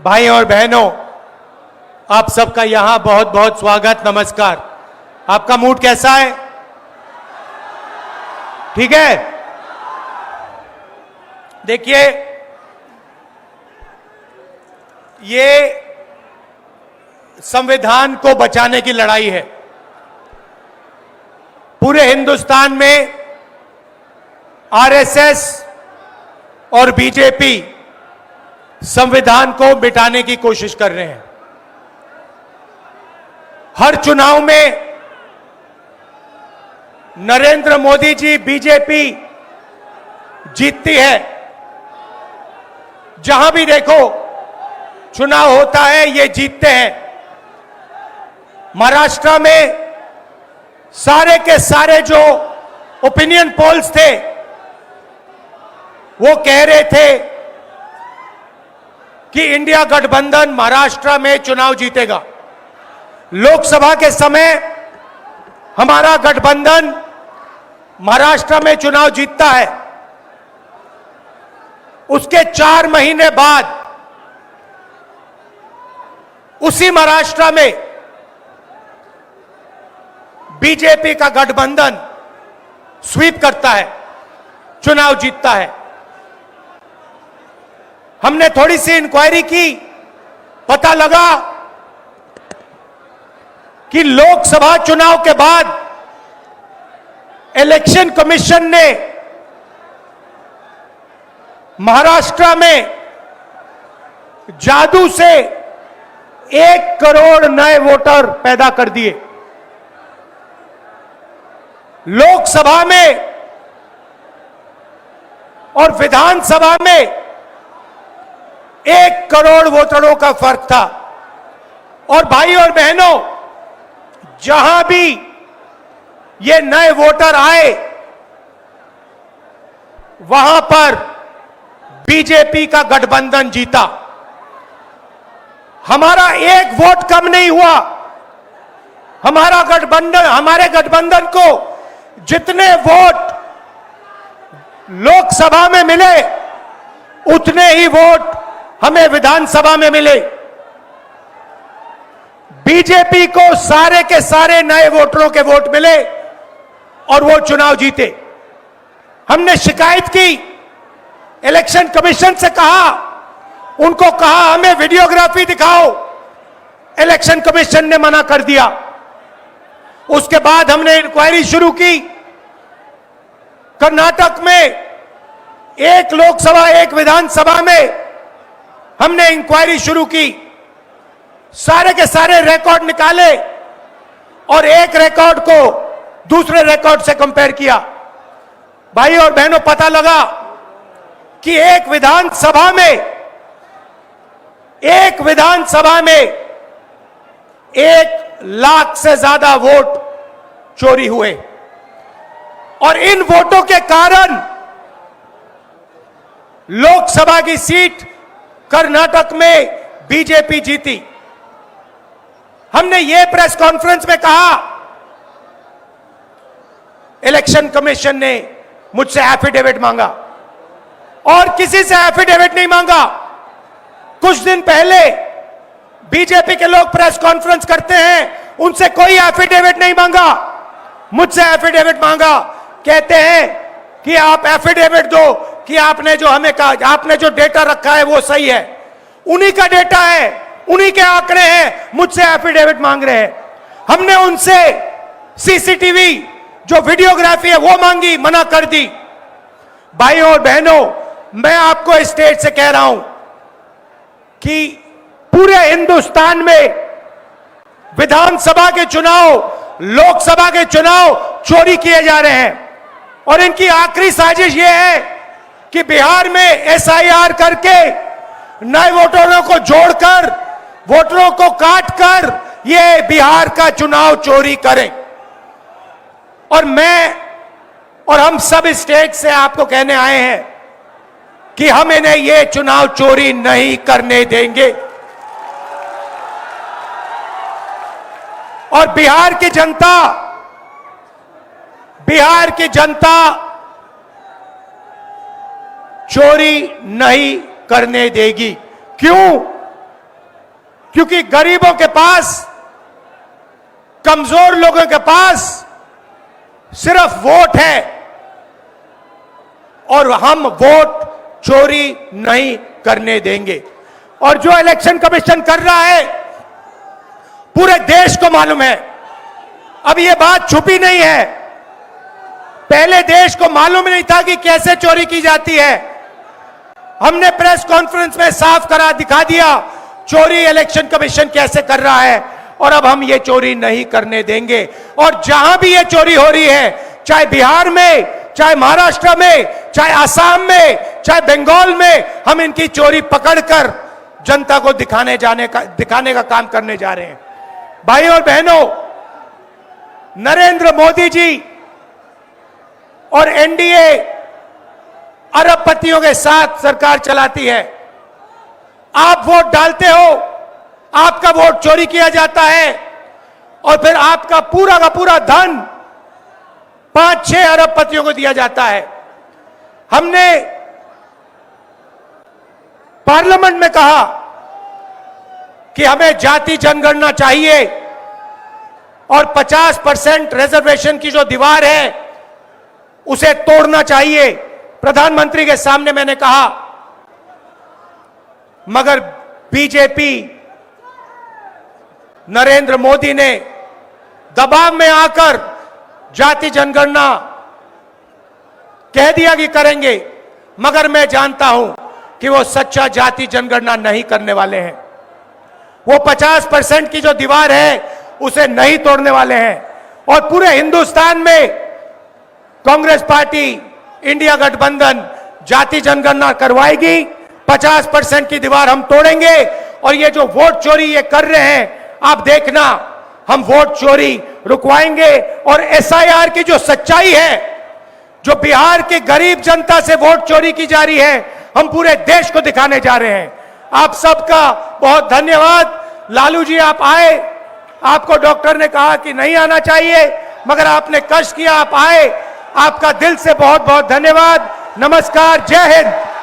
भाई और बहनों, आप सबका यहां बहुत बहुत स्वागत, नमस्कार। आपका मूड कैसा है? ठीक है। देखिए, ये संविधान को बचाने की लड़ाई है। पूरे हिंदुस्तान में आरएसएस और बीजेपी संविधान को मिटाने की कोशिश कर रहे हैं। हर चुनाव में नरेंद्र मोदी जी, बीजेपी जीतती है। जहां भी देखो चुनाव होता है, ये जीतते हैं। महाराष्ट्र में सारे के सारे जो ओपिनियन पोल्स थे वो कह रहे थे कि इंडिया गठबंधन महाराष्ट्र में चुनाव जीतेगा। लोकसभा के समय हमारा गठबंधन महाराष्ट्र में चुनाव जीतता है। उसके 4 महीने बाद उसी महाराष्ट्र में बीजेपी का गठबंधन स्वीप करता है, चुनाव जीतता है। हमने थोड़ी सी इंक्वायरी की, पता लगा कि लोकसभा चुनाव के बाद इलेक्शन कमीशन ने महाराष्ट्र में जादू से 1 करोड़ नए वोटर पैदा कर दिए। लोकसभा में और विधानसभा में 1 करोड़ वोटरों का फर्क था। और भाई और बहनों, जहां भी ये नए वोटर आए, वहां पर बीजेपी का गठबंधन जीता। हमारा 1 वोट कम नहीं हुआ। हमारे गठबंधन को जितने वोट लोकसभा में मिले, उतने ही वोट हमें विधानसभा में मिले। बीजेपी को सारे के सारे नए वोटरों के वोट मिले और वो चुनाव जीते। हमने शिकायत की, इलेक्शन कमीशन से कहा, उनको कहा हमें वीडियोग्राफी दिखाओ। इलेक्शन कमीशन ने मना कर दिया। उसके बाद हमने इंक्वायरी शुरू की। कर्नाटक में 1 लोकसभा 1 विधानसभा में हमने इंक्वायरी शुरू की। सारे के सारे रिकॉर्ड निकाले और एक रिकॉर्ड को दूसरे रिकॉर्ड से कंपेयर किया। भाई और बहनों, पता लगा कि एक विधानसभा में 1 लाख से ज्यादा वोट चोरी हुए। और इन वोटों के कारण लोकसभा की सीट कर्नाटक में बीजेपी जीती। हमने ये प्रेस कॉन्फ्रेंस में कहा, इलेक्शन कमीशन ने मुझसे एफिडेविट मांगा और किसी से एफिडेविट नहीं मांगा। कुछ दिन पहले बीजेपी के लोग प्रेस कॉन्फ्रेंस करते हैं, उनसे कोई एफिडेविट नहीं मांगा, मुझसे एफिडेविट मांगा। कहते हैं कि आप एफिडेविट दो कि आपने जो हमें कहा, आपने जो डेटा रखा है वो सही है। उन्हीं का डेटा है, उन्हीं के आंकड़े हैं, मुझसे एफिडेविट मांग रहे हैं। हमने उनसे सीसीटीवी जो वीडियोग्राफी है वो मांगी, मना कर दी। भाइयों और बहनों, मैं आपको इस स्टेज से कह रहा हूं कि पूरे हिंदुस्तान में विधानसभा के चुनाव, लोकसभा के चुनाव चोरी किए जा रहे हैं। और इनकी आखिरी साजिश यह है कि बिहार में एसआईआर करके नए वोटरों को जोड़कर, वोटरों को काटकर ये बिहार का चुनाव चोरी करें। और मैं और हम सब स्टेट से आपको कहने आए हैं कि हम इन्हें ये चुनाव चोरी नहीं करने देंगे। और बिहार की जनता चोरी नहीं करने देगी। क्यों? क्योंकि गरीबों के पास, कमजोर लोगों के पास सिर्फ वोट है और हम वोट चोरी नहीं करने देंगे। और जो इलेक्शन कमीशन कर रहा है पूरे देश को मालूम है। अब ये बात छुपी नहीं है, पहले देश को मालूम नहीं था कि कैसे चोरी की जाती है। हमने प्रेस कॉन्फ्रेंस में साफ करा दिखा दिया चोरी इलेक्शन कमीशन कैसे कर रहा है, और अब हम ये चोरी नहीं करने देंगे। और जहां भी ये चोरी हो रही है, चाहे बिहार में, चाहे महाराष्ट्र में, चाहे असम में, चाहे बंगाल में, हम इनकी चोरी पकड़कर जनता को दिखाने का काम करने जा रहे हैं। भाई और बहनों, नरेंद्र मोदी जी और एनडीए अरबपतियों के साथ सरकार चलाती है। आप वोट डालते हो, आपका वोट चोरी किया जाता है और फिर आपका पूरा का पूरा धन 5-6 अरबपतियों को दिया जाता है। हमने पार्लियामेंट में कहा कि हमें जाति जनगणना चाहिए और 50% रिजर्वेशन की जो दीवार है उसे तोड़ना चाहिए। प्रधानमंत्री के सामने मैंने कहा, मगर बीजेपी, नरेंद्र मोदी ने दबाव में आकर जाति जनगणना कह दिया कि करेंगे, मगर मैं जानता हूं कि वो सच्चा जाति जनगणना नहीं करने वाले हैं। वो 50% की जो दीवार है उसे नहीं तोड़ने वाले हैं। और पूरे हिंदुस्तान में कांग्रेस पार्टी, इंडिया गठबंधन जाति जनगणना करवाएगी, 50% की दीवार हम तोड़ेंगे। और ये जो वोट चोरी ये कर रहे हैं, आप देखना, हम वोट चोरी रुकवाएंगे। और एसआईआर की जो सच्चाई है, जो बिहार की गरीब जनता से वोट चोरी की जा रही है, हम पूरे देश को दिखाने जा रहे हैं। आप सबका बहुत धन्यवाद। लालू जी, आप आए, आपको डॉक्टर ने कहा कि नहीं आना चाहिए, मगर आपने कष्ट किया, आप आए। आपका दिल से बहुत बहुत धन्यवाद। नमस्कार, जय हिंद।